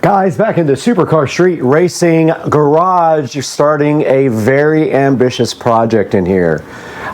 Guys, back in the Supercar Street Racing garage, you're starting a very ambitious project in here.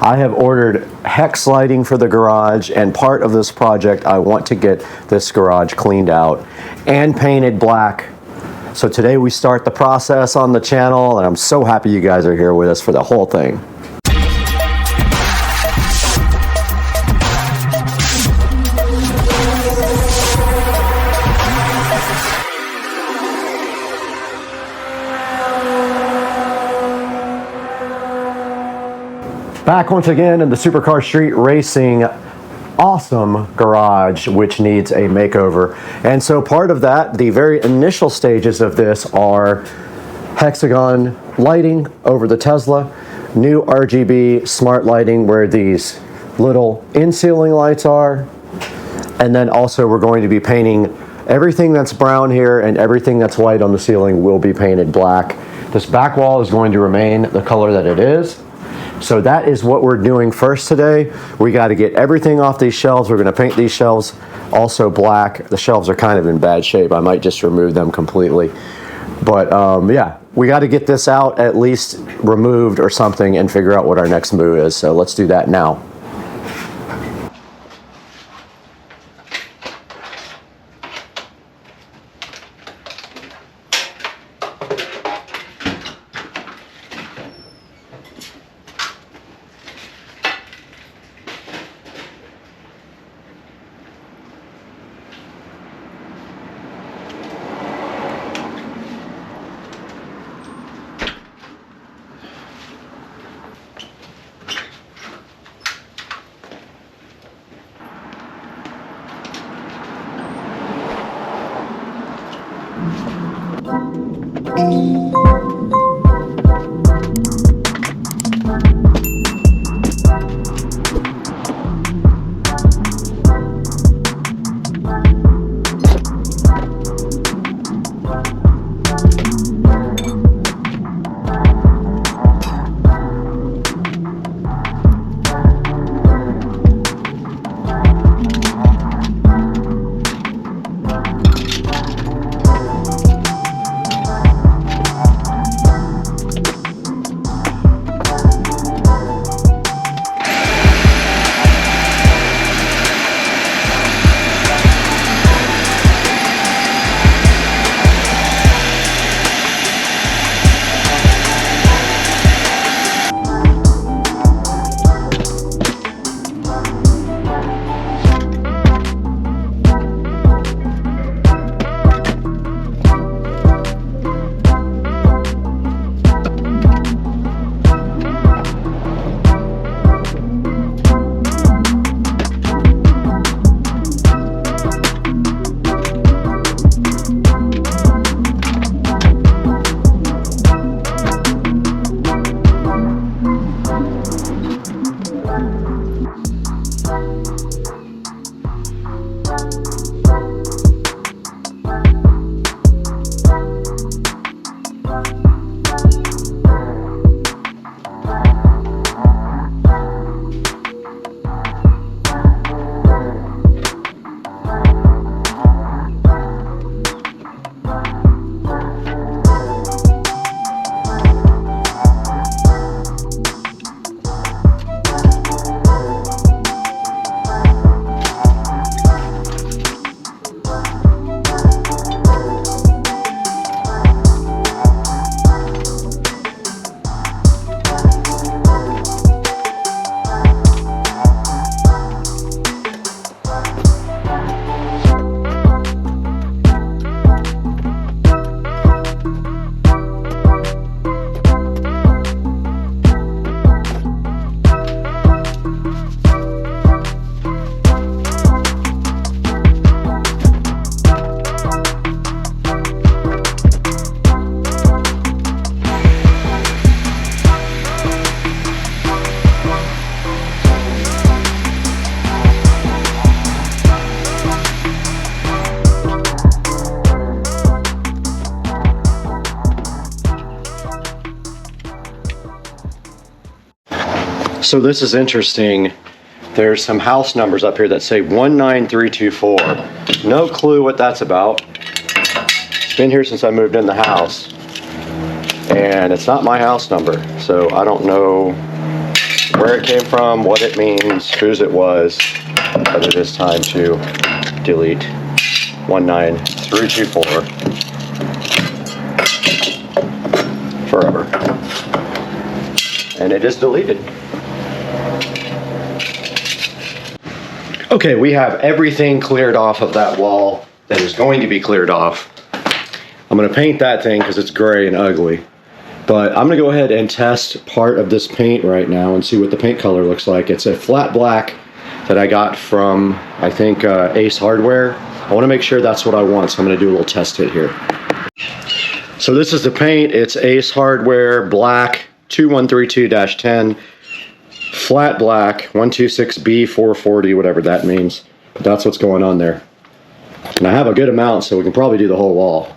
I have ordered hex lighting for the garage, and part of this project, I want to get this garage cleaned out and painted black. So today we start the process on the channel, and I'm so happy you guys are here with us for the whole thing. Back once again in the Supercar Street Racing awesome garage, which needs a makeover. And so part of that, the very initial stages of this are Hexagon lighting over the Tesla, new RGB smart lighting where these little in-ceiling lights are, and then also we're going to be painting everything that's brown here, and everything that's white on the ceiling will be painted black. This back wall is going to remain the color that it is. So that is what we're doing first today. We got to get everything off these shelves. We're going to paint these shelves also black. The shelves are kind of in bad shape. I might just remove them completely. But yeah, we got to get this out, at least removed or something, and figure out what our next move is. So let's do that now. So this is interesting. There's some house numbers up here that say 19324. No clue what that's about. been here since I moved in the house, and it's not my house number, so I don't know where it came from, what it means, whose it was, but it is time to delete 19324 forever. And it is deleted. Okay, we have everything cleared off of that wall that is going to be cleared off. I'm gonna paint that thing because it's gray and ugly. But I'm gonna go ahead and test part of this paint right now and see what the paint color looks like. It's a flat black that I got from, I think, Ace Hardware. I wanna make sure that's what I want, so I'm gonna do a little test hit here. So this is the paint. It's Ace Hardware Black 2132-10. Flat black, 126B440, whatever that means. But that's what's going on there. And I have a good amount, so we can probably do the whole wall.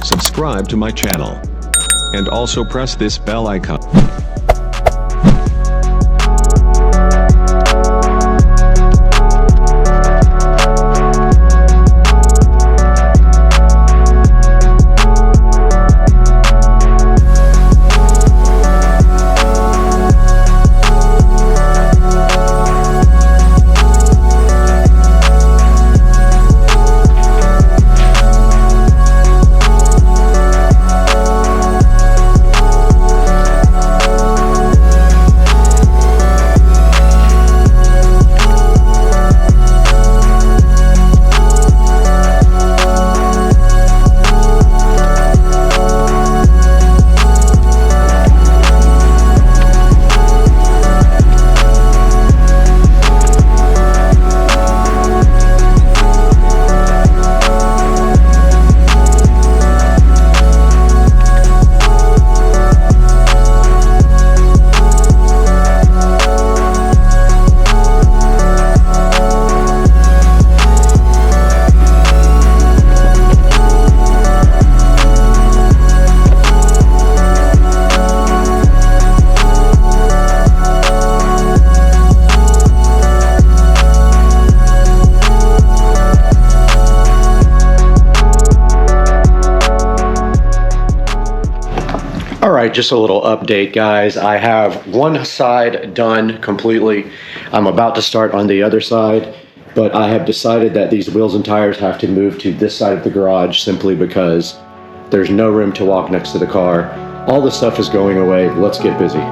Subscribe to my channel. and also press this bell icon. All right, just a little update, guys. I have one side done completely. I'm about to start on the other side, but I have decided that these wheels and tires have to move to this side of the garage simply because there's no room to walk next to the car. All the stuff is going away. Let's get busy.